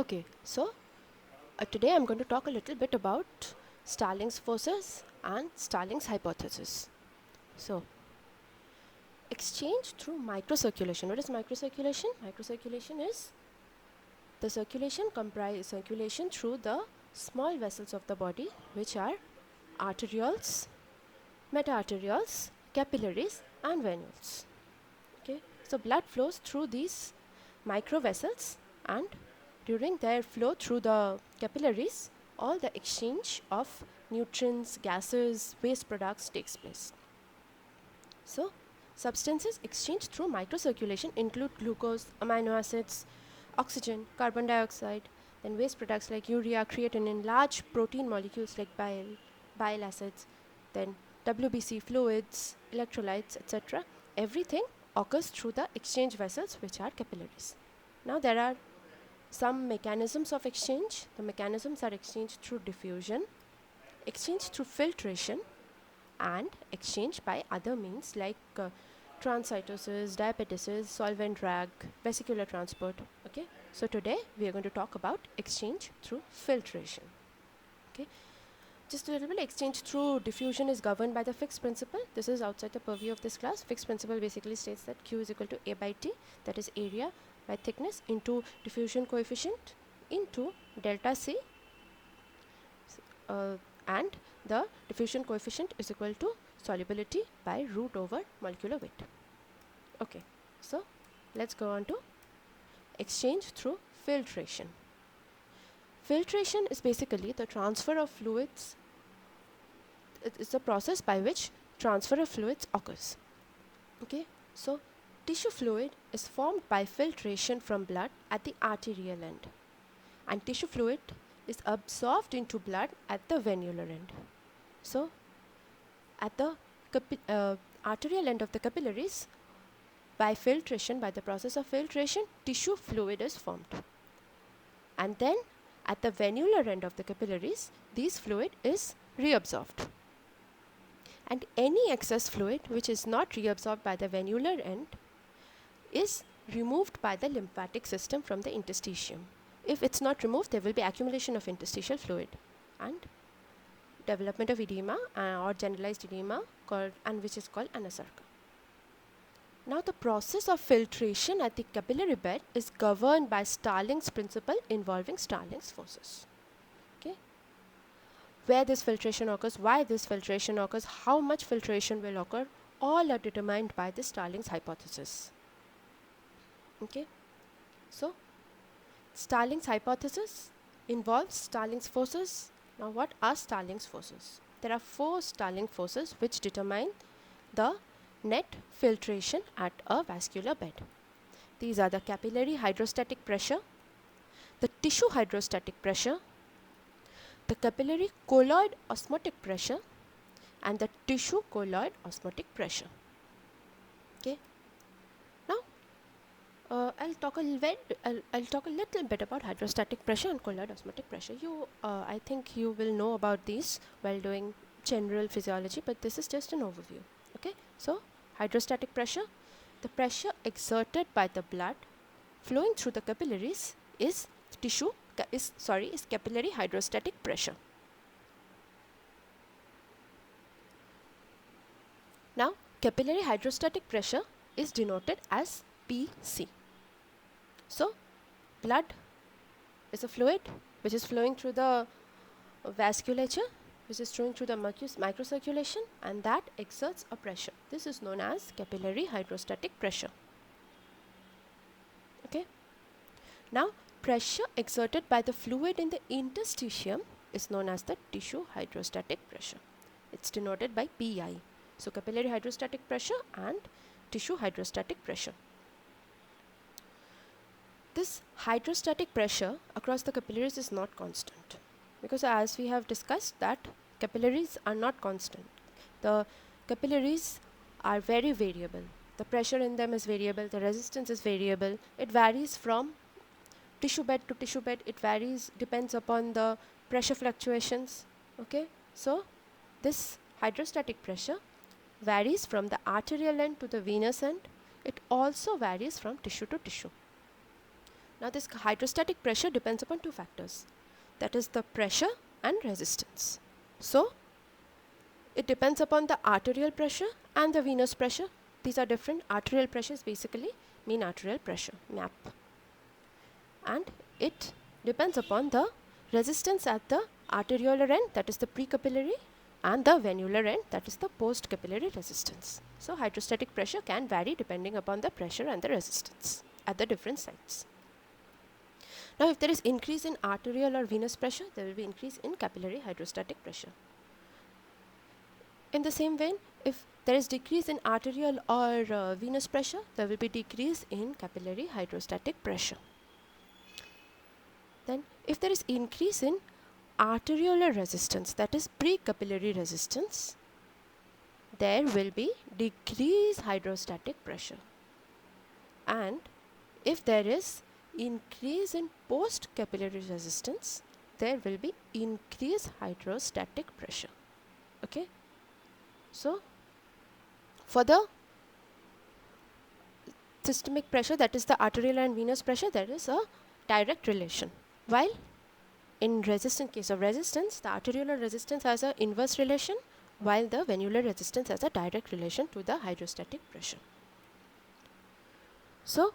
Okay, so today I'm going to talk a little bit about Starling's forces and Starling's hypothesis. So, exchange through microcirculation. What is microcirculation? Microcirculation is the circulation through the small vessels of the body, which are arterioles, meta-arterioles, capillaries, and venules. Okay, so blood flows through these micro vessels, and during their flow through the capillaries, all the exchange of nutrients, gases, waste products takes place. So, substances exchanged through microcirculation include glucose, amino acids, oxygen, carbon dioxide, then waste products like urea, creatinine, large protein molecules like bile acids, then WBC fluids, electrolytes, etc. Everything occurs through the exchange vessels, which are capillaries. Now, there are some mechanisms of exchange. The mechanisms are exchange through diffusion, exchange through filtration, and exchange by other means like transcytosis, diapetesis, solvent drag, vesicular transport. Okay, so today we are going to talk about exchange through filtration. Okay, just a little bit. Exchange through diffusion is governed by the Fick's principle. This is outside the purview of this class. Fick's principle basically states that Q is equal to A by T, that is area by thickness, into diffusion coefficient into delta C, and the diffusion coefficient is equal to solubility by root over molecular weight. Okay, so let's go on to exchange through filtration. Filtration is basically the transfer of fluids. It is a process by which transfer of fluids occurs. Okay, so tissue fluid is formed by filtration from blood at the arterial end, and tissue fluid is absorbed into blood at the venular end. So, at the arterial end of the capillaries, by filtration, by the process of filtration, tissue fluid is formed. And then at the venular end of the capillaries, this fluid is reabsorbed. And any excess fluid which is not reabsorbed by the venular end is removed by the lymphatic system from the interstitium. If it's not removed, there will be accumulation of interstitial fluid and development of edema or generalized edema, which is called anasarca. Now, the process of filtration at the capillary bed is governed by Starling's principle involving Starling's forces. Okay, where this filtration occurs, why this filtration occurs, how much filtration will occur, all are determined by the Starling's hypothesis. Okay, so Starling's hypothesis involves Starling's forces. Now, what are Starling's forces? There are 4 Starling forces which determine the net filtration at a vascular bed. These are the capillary hydrostatic pressure, the tissue hydrostatic pressure, the capillary colloid osmotic pressure, and the tissue colloid osmotic pressure. Okay. Now, I'll talk a little bit about hydrostatic pressure and colloid osmotic pressure. I think you will know about these while doing general physiology, but this is just an overview. Okay. So, hydrostatic pressure, the pressure exerted by the blood flowing through the capillaries is capillary hydrostatic pressure. Now, capillary hydrostatic pressure is denoted as PC. So, blood is a fluid which is flowing through the vasculature, which is flowing through the microcirculation, and that exerts a pressure. This is known as capillary hydrostatic pressure. Okay. Now, pressure exerted by the fluid in the interstitium is known as the tissue hydrostatic pressure. It's denoted by PI. So, capillary hydrostatic pressure and tissue hydrostatic pressure. This hydrostatic pressure across the capillaries is not constant, because as we have discussed that capillaries are not constant. The capillaries are very variable. The pressure in them is variable, the resistance is variable. It varies from tissue bed to tissue bed. It varies, depends upon the pressure fluctuations. Okay, so this hydrostatic pressure varies from the arterial end to the venous end. It also varies from tissue to tissue. Now this hydrostatic pressure depends upon two factors, that is the pressure and resistance. So it depends upon the arterial pressure and the venous pressure. These are different. Arterial pressure is basically mean arterial pressure, MAP. And it depends upon the resistance at the arteriolar end, that is the precapillary, and the venular end, that is the postcapillary resistance. So hydrostatic pressure can vary depending upon the pressure and the resistance at the different sites. Now if there is increase in arterial or venous pressure, there will be increase in capillary hydrostatic pressure. In the same vein, if there is decrease in arterial or venous pressure, there will be decrease in capillary hydrostatic pressure. Then if there is increase in arteriolar resistance, that is precapillary resistance, there will be decreased hydrostatic pressure. And if there is increase in postcapillary resistance, there will be increased hydrostatic pressure. Okay. So for the systemic pressure, that is the arterial and venous pressure, there is a direct relation. While in case of resistance, the arteriolar resistance has an inverse relation, while the venular resistance has a direct relation to the hydrostatic pressure. So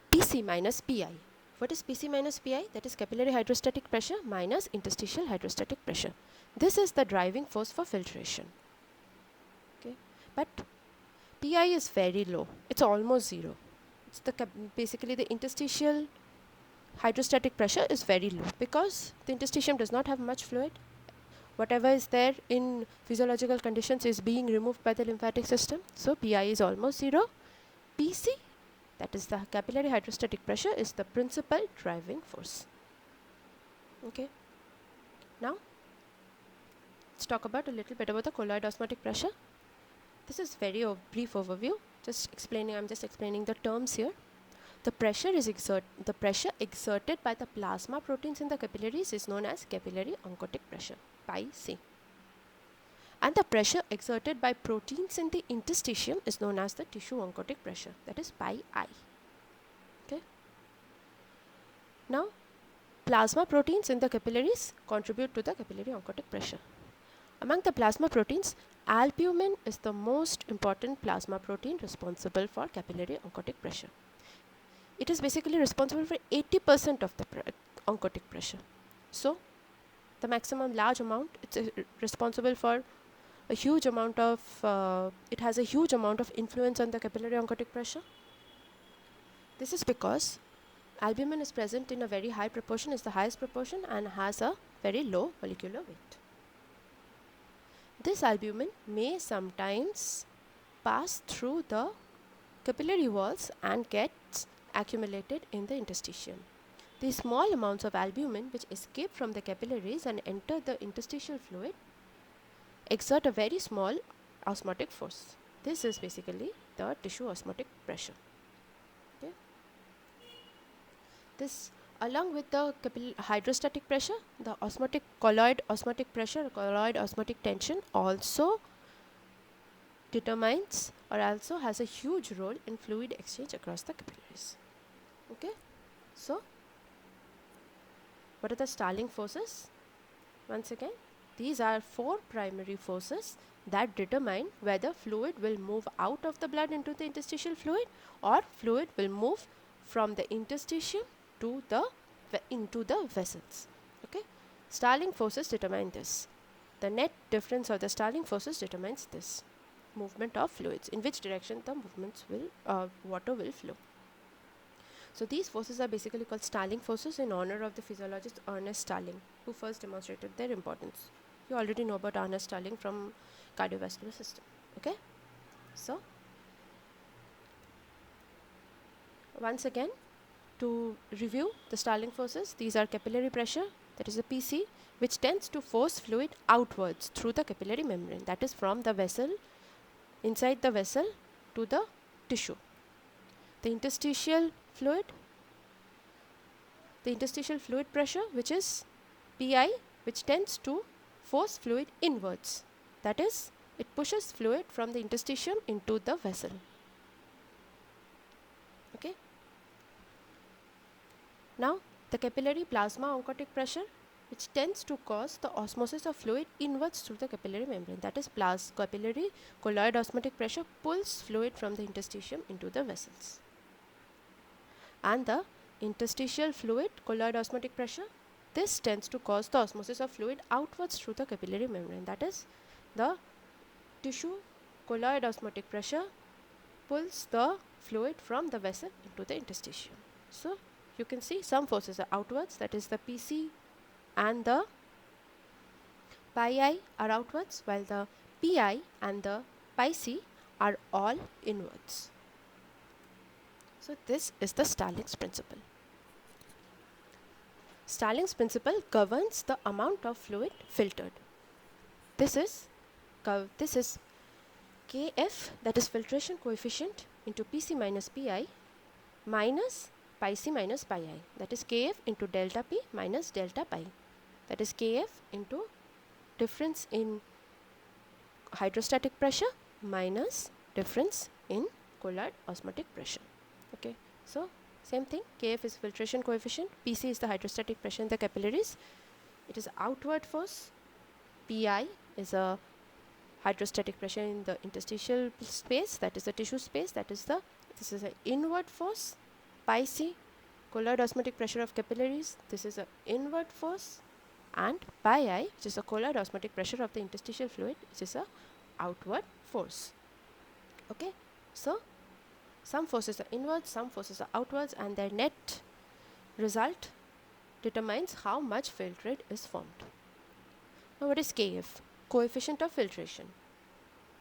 PC minus PI. What is PC minus PI? That is capillary hydrostatic pressure minus interstitial hydrostatic pressure. This is the driving force for filtration. Okay, but PI is very low. It's almost zero. It's basically the interstitial hydrostatic pressure is very low because the interstitium does not have much fluid. Whatever is there in physiological conditions is being removed by the lymphatic system. So PI is almost zero. PC, that is the capillary hydrostatic pressure, is the principal driving force. Okay. Now let's talk about a little bit about the colloid osmotic pressure. This is very brief overview. I'm just explaining the terms here. The pressure exerted by the plasma proteins in the capillaries is known as capillary oncotic pressure, pi C. And the pressure exerted by proteins in the interstitium is known as the tissue oncotic pressure, that is pi I. Okay. Now, plasma proteins in the capillaries contribute to the capillary oncotic pressure. Among the plasma proteins, albumin is the most important plasma protein responsible for capillary oncotic pressure. It is basically responsible for 80% of the oncotic pressure. So, the maximum large amount, it's responsible for a huge amount of, it has a huge amount of influence on the capillary oncotic pressure. This is because albumin is present in a very high proportion, is the highest proportion, and has a very low molecular weight. This albumin may sometimes pass through the capillary walls and gets accumulated in the interstitium. These small amounts of albumin which escape from the capillaries and enter the interstitial fluid exert a very small osmotic force. This is basically the tissue osmotic pressure. Okay. This, along with the hydrostatic pressure, the colloid osmotic pressure, colloid osmotic tension also determines or also has a huge role in fluid exchange across the capillaries. Okay, so what are the stalling forces? Once again, these are 4 primary forces that determine whether fluid will move out of the blood into the interstitial fluid or fluid will move from the interstitium to into the vessels. Okay, stalling forces determine this. The net difference of the stalling forces determines this movement of fluids, in which direction the water will flow. So these forces are basically called stalling forces in honor of the physiologist Ernest Stalling, who first demonstrated their importance. You already know about Ernest Stalling from cardiovascular system. Okay, so once again, to review the stalling forces, these are capillary pressure, that is the PC, which tends to force fluid outwards through the capillary membrane, that is from the vessel, inside the vessel to the tissue. The interstitial fluid pressure, which is PI, which tends to force fluid inwards, that is, it pushes fluid from the interstitium into the vessel. Okay. Now, the capillary plasma oncotic pressure, which tends to cause the osmosis of fluid inwards through the capillary membrane. That is, capillary colloid osmotic pressure pulls fluid from the interstitium into the vessels. And the interstitial fluid colloid osmotic pressure, this tends to cause the osmosis of fluid outwards through the capillary membrane. That is, the tissue colloid osmotic pressure pulls the fluid from the vessel into the interstitium. So, you can see some forces are outwards, that is the PC and the pi I are outwards, while the pi and the pi C are all inwards. So, this is the Starling's principle. Starling's principle governs the amount of fluid filtered. This is Kf, that is filtration coefficient, into Pc minus Pi minus pi C minus pi I, that is Kf into delta P minus delta pi, that is Kf into difference in hydrostatic pressure minus difference in colloid osmotic pressure. Okay, so same thing, Kf is filtration coefficient, Pc is the hydrostatic pressure in the capillaries, it is outward force, Pi is a hydrostatic pressure in the interstitial space, that is the tissue space, this is an inward force, pi C, colloid osmotic pressure of capillaries, this is an inward force, and pi I, which is the colloid osmotic pressure of the interstitial fluid, which is a outward force. Okay, so some forces are inwards, some forces are outwards, and their net result determines how much filtrate is formed. Now, what is Kf? Coefficient of filtration.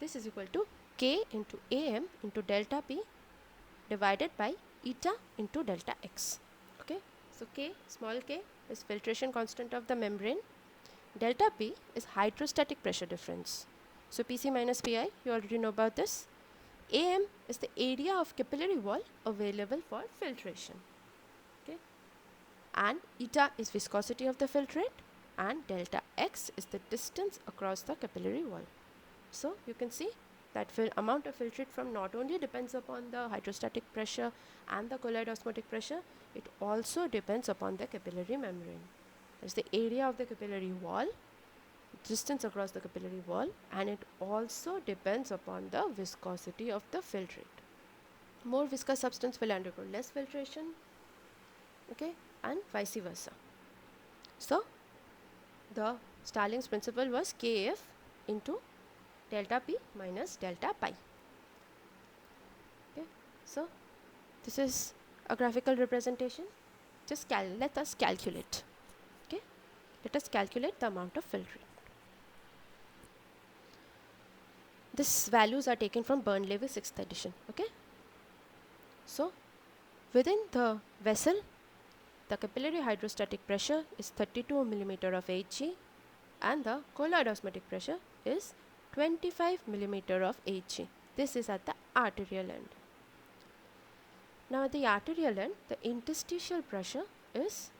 This is equal to K into Am into delta P divided by eta into delta X. Okay, so K, small k, is filtration constant of the membrane. Delta P is hydrostatic pressure difference. So Pc minus Pi, you already know about this. Am is the area of capillary wall available for filtration. Okay, and eta is viscosity of the filtrate, and delta X is the distance across the capillary wall. So you can see that amount of filtrate from not only depends upon the hydrostatic pressure and the colloid osmotic pressure, it also depends upon the capillary membrane. That's the area of the capillary wall, distance across the capillary wall, and it also depends upon the viscosity of the filtrate. More viscous substance will undergo less filtration, okay, and vice versa. So the Starling's principle was Kf into delta P minus delta pi. Okay, so this is a graphical representation. Just let us calculate. Okay, let us calculate the amount of filtrate. These values are taken from Bernoulli 6th edition. Okay, so within the vessel, the capillary hydrostatic pressure is 32 mm of Hg, and the colloid osmotic pressure is 25 mm of Hg. This is at the arterial end. Now at the arterial end, the interstitial pressure is,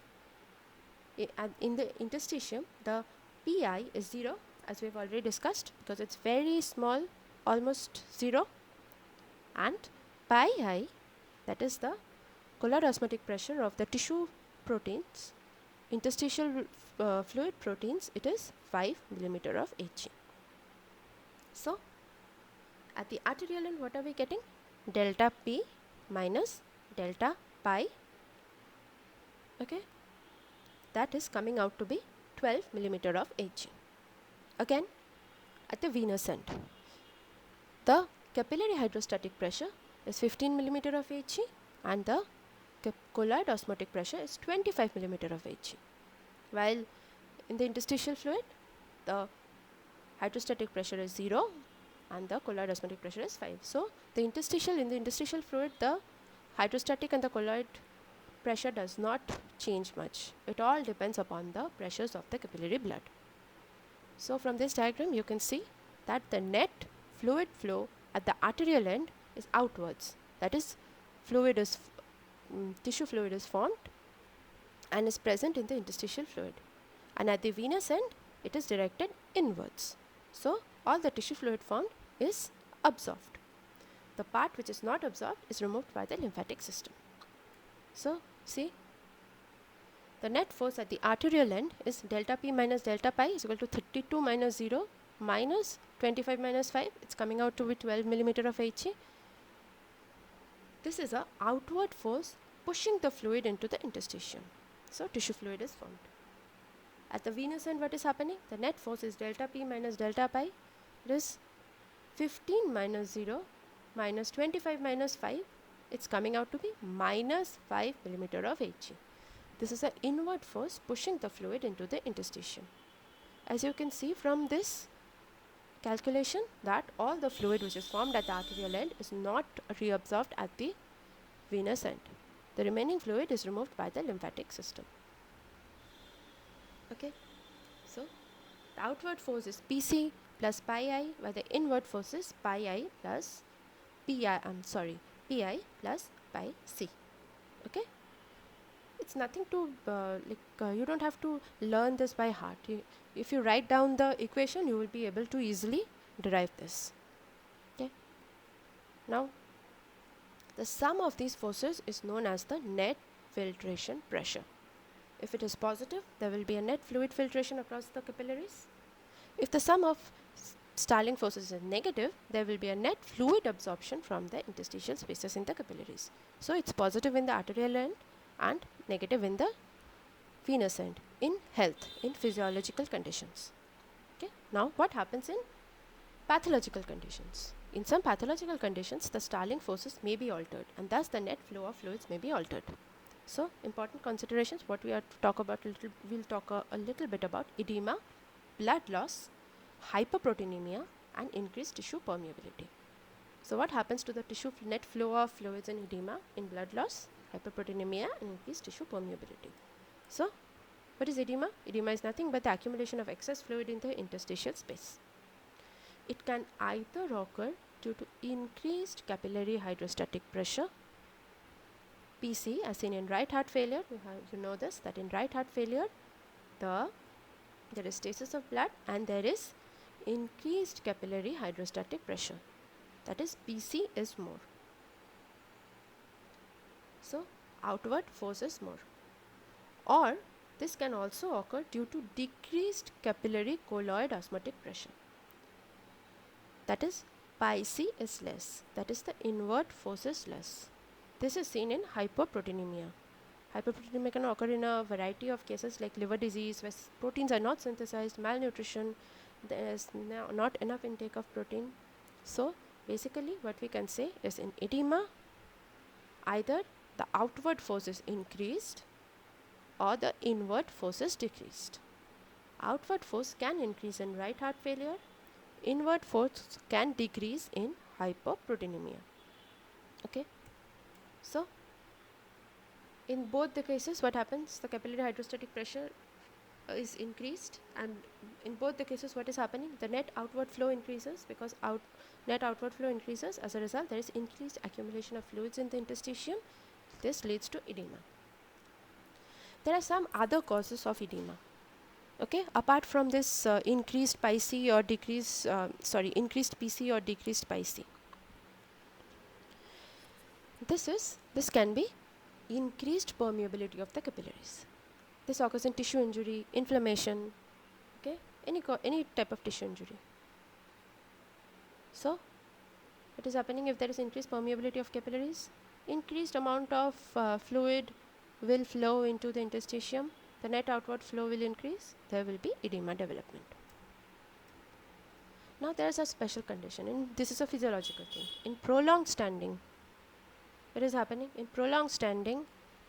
in the interstitium, the Pi is 0, as we have already discussed, because it's very small, almost 0, and pi I, that is the colloid osmotic pressure of the tissue proteins, interstitial fluid proteins, it is 5 mm of Hg. So at the arterial end, what are we getting? Delta P minus delta pi. Okay, that is coming out to be 12 mm of Hg. Again, at the venous end, the capillary hydrostatic pressure is 15 mm of Hg, and the colloid osmotic pressure is 25 mm of Hg. While in the interstitial fluid, the hydrostatic pressure is 0 and the colloid osmotic pressure is 5. So in the interstitial fluid, the hydrostatic and the colloid pressure does not change much. It all depends upon the pressures of the capillary blood. So from this diagram, you can see that the net fluid flow at the arterial end is outwards. That is, tissue fluid is formed and is present in the interstitial fluid. And at the venous end, it is directed inwards. So all the tissue fluid formed is absorbed. The part which is not absorbed is removed by the lymphatic system. So see, the net force at the arterial end is delta P minus delta pi is equal to 32 minus 0 minus 25 minus 5. It's coming out to be 12 millimeter of HE. This is a outward force pushing the fluid into the interstitium. So tissue fluid is formed. At the venous end, what is happening? The net force is delta P minus delta pi. It is 15 minus 0 minus 25 minus 5. It's coming out to be minus 5 millimeter of HE. This is an inward force pushing the fluid into the interstitium. As you can see from this calculation, that all the fluid which is formed at the arterial end is not reabsorbed at the venous end. The remaining fluid is removed by the lymphatic system. Okay, so the outward force is Pc plus pi I, while the inward force is pi I plus pi plus pi c. Okay, it's nothing to you don't have to learn this by heart. If you write down the equation, you will be able to easily derive this. Okay, now the sum of these forces is known as the net filtration pressure. If it is positive, there will be a net fluid filtration across the capillaries. If the sum of Starling forces is negative, there will be a net fluid absorption from the interstitial spaces in the capillaries. So it's positive in the arterial end and negative in the venous end in health, in physiological conditions. Okay. Now what happens in pathological conditions? In some pathological conditions, the Starling forces may be altered, and thus the net flow of fluids may be altered. So important considerations, what we are to talk about, we'll talk a little bit about edema, blood loss, hyperproteinemia, and increased tissue permeability. So what happens to the tissue net flow of fluids in edema, in blood loss, hyperproteinemia, and increased tissue permeability? So what is edema? Edema is nothing but the accumulation of excess fluid in the interstitial space. It can either occur due to increased capillary hydrostatic pressure, PC, as seen in right heart failure. You know this, that in right heart failure there is stasis of blood and there is increased capillary hydrostatic pressure, that is PC is more. So outward force is more. Or this can also occur due to decreased capillary colloid osmotic pressure, that is pi C is less, that is the inward force is less. This is seen in hyperproteinemia. Hyperproteinemia can occur in a variety of cases like liver disease, where proteins are not synthesized, malnutrition, there is not enough intake of protein. So basically what we can say is in edema, either the outward force is increased or the inward force is decreased. Outward force can increase in right heart failure, inward force can decrease in hyperproteinemia. Okay. So in both the cases, what happens? The capillary hydrostatic pressure is increased, and in both the cases what is happening? The net outward flow increases, because net outward flow increases. As a result, there is increased accumulation of fluids in the interstitium. This leads to edema. There are some other causes of edema. Okay, apart from this increased pi C or increased PC or decreased pi C. This can be increased permeability of the capillaries. This occurs in tissue injury, inflammation, okay, any type of tissue injury. So what is happening if there is increased permeability of capillaries? Increased amount of fluid will flow into the interstitium, the net outward flow will increase, there will be edema development. Now there is a special condition, and this is a physiological thing. In prolonged standing, what is happening? In prolonged standing,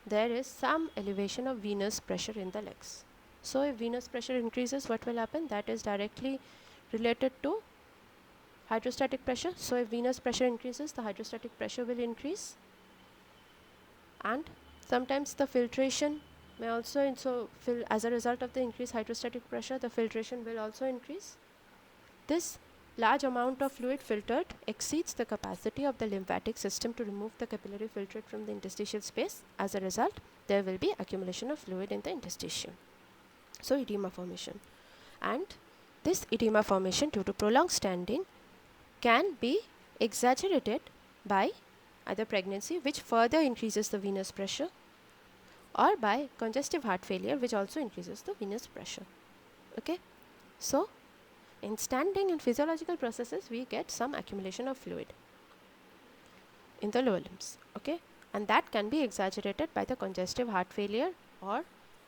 there is some elevation of venous pressure in the legs. So if venous pressure increases, what will happen? That is directly related to hydrostatic pressure. So if venous pressure increases, the hydrostatic pressure will increase, and sometimes the filtration may also as a result of the increased hydrostatic pressure, the filtration will also increase. This large amount of fluid filtered exceeds the capacity of the lymphatic system to remove the capillary filtrate from the interstitial space. As a result, there will be accumulation of fluid in the interstitium. So edema formation. And this edema formation due to prolonged standing can be exaggerated by either pregnancy, which further increases the venous pressure, or by congestive heart failure, which also increases the venous pressure. Okay, so in standing and physiological processes, we get some accumulation of fluid in the lower limbs. Okay, and that can be exaggerated by the congestive heart failure or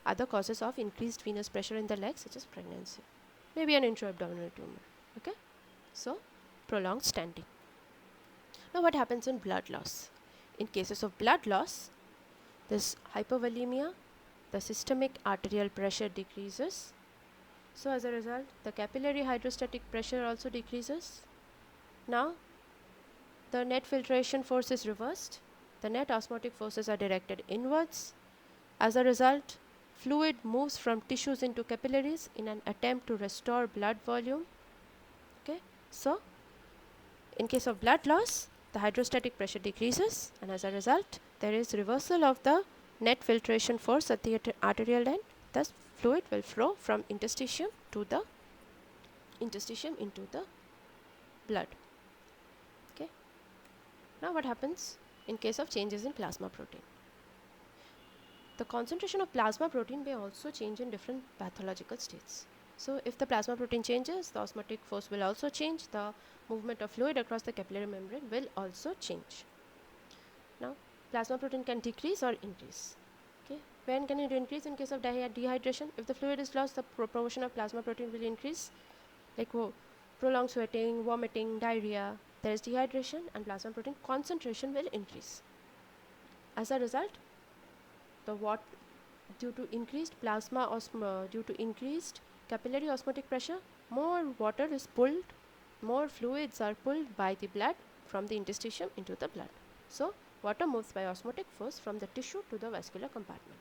other causes of increased venous pressure in the legs, such as pregnancy, maybe an intra-abdominal tumor. Okay, so prolonged standing. Now, what happens in blood loss? In cases of blood loss, this hypovolemia, the systemic arterial pressure decreases. So, as a result, the capillary hydrostatic pressure also decreases. Now, the net filtration force is reversed. The net osmotic forces are directed inwards. As a result, fluid moves from tissues into capillaries in an attempt to restore blood volume. Okay, so in case of blood loss, the hydrostatic pressure decreases, and as a result, there is reversal of the net filtration force at the arterial end. Thus, fluid will flow from interstitium to the interstitium into the blood. Okay. Now, what happens in case of changes in plasma protein? The concentration of plasma protein may also change in different pathological states. So, if the plasma protein changes, the osmotic force will also change. The movement of fluid across the capillary membrane will also change. Now, plasma protein can decrease or increase. Okay, when can it increase? In case of dehydration, if the fluid is lost, the proportion of plasma protein will increase, like prolonged sweating, vomiting, diarrhea. There is dehydration, and plasma protein concentration will increase. As a result, due to increased due to increased capillary osmotic pressure, more water is pulled, more fluids are pulled by the blood from the interstitium into the blood. So, water moves by osmotic force from the tissue to the vascular compartment.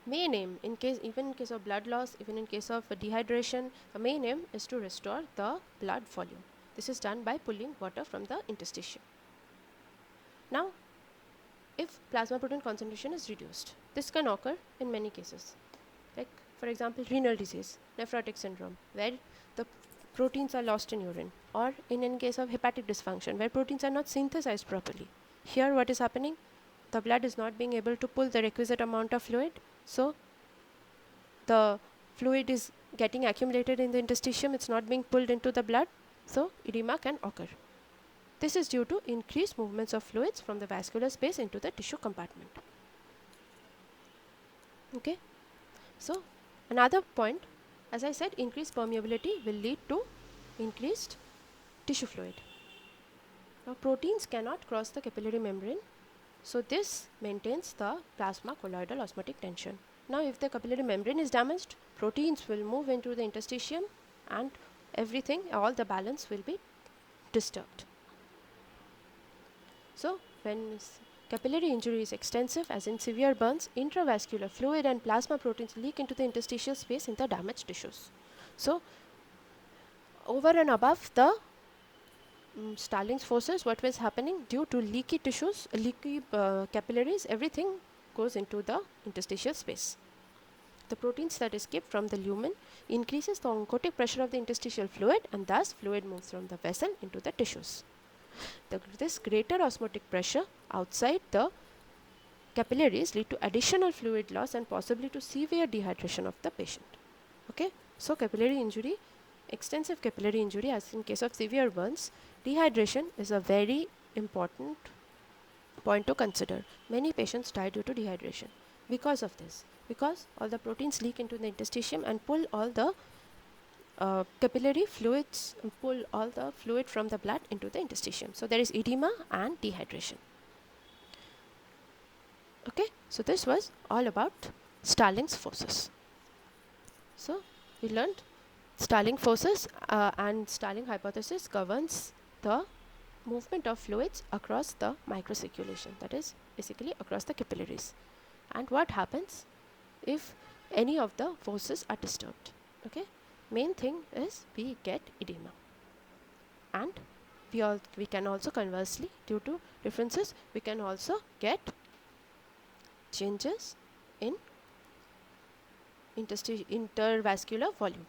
Main aim, even in case of blood loss, even in case of dehydration, the main aim is to restore the blood volume. This is done by pulling water from the interstitium. Now, if plasma protein concentration is reduced, this can occur in many cases, like for example renal disease, nephrotic syndrome, where the proteins are lost in urine, or in case of hepatic dysfunction, where proteins are not synthesized properly. Here what is happening? The blood is not being able to pull the requisite amount of fluid, so the fluid is getting accumulated in the interstitium, it's not being pulled into the blood, so edema can occur. This is due to increased movements of fluids from the vascular space into the tissue compartment. Okay, so another point, as I said, increased permeability will lead to increased tissue fluid. Now, proteins cannot cross the capillary membrane, so this maintains the plasma colloidal osmotic tension. Now, if the capillary membrane is damaged, proteins will move into the interstitium and all the balance will be disturbed. So, when capillary injury is extensive, as in severe burns, intravascular fluid and plasma proteins leak into the interstitial space in the damaged tissues. So, over and above the Starling's forces, what was happening due to leaky tissues, leaky capillaries, everything goes into the interstitial space. The proteins that escape from the lumen increases the oncotic pressure of the interstitial fluid, and thus fluid moves from the vessel into the tissues. This greater osmotic pressure outside the capillaries lead to additional fluid loss and possibly to severe dehydration of the patient. Okay, so capillary injury, extensive capillary injury, as in case of severe burns, dehydration is a very important point to consider. Many patients die due to dehydration because of this, because all the proteins leak into the interstitium and pull all the capillary fluids, pull all the fluid from the blood into the interstitium. So there is edema and dehydration. Okay, so this was all about Starling's forces. So we learned Starling forces and Starling hypothesis governs the movement of fluids across the microcirculation, that is basically across the capillaries, and what happens if any of the forces are disturbed. Okay, main thing is we get edema, and we can also conversely, due to differences, we can also get changes in intervascular volume.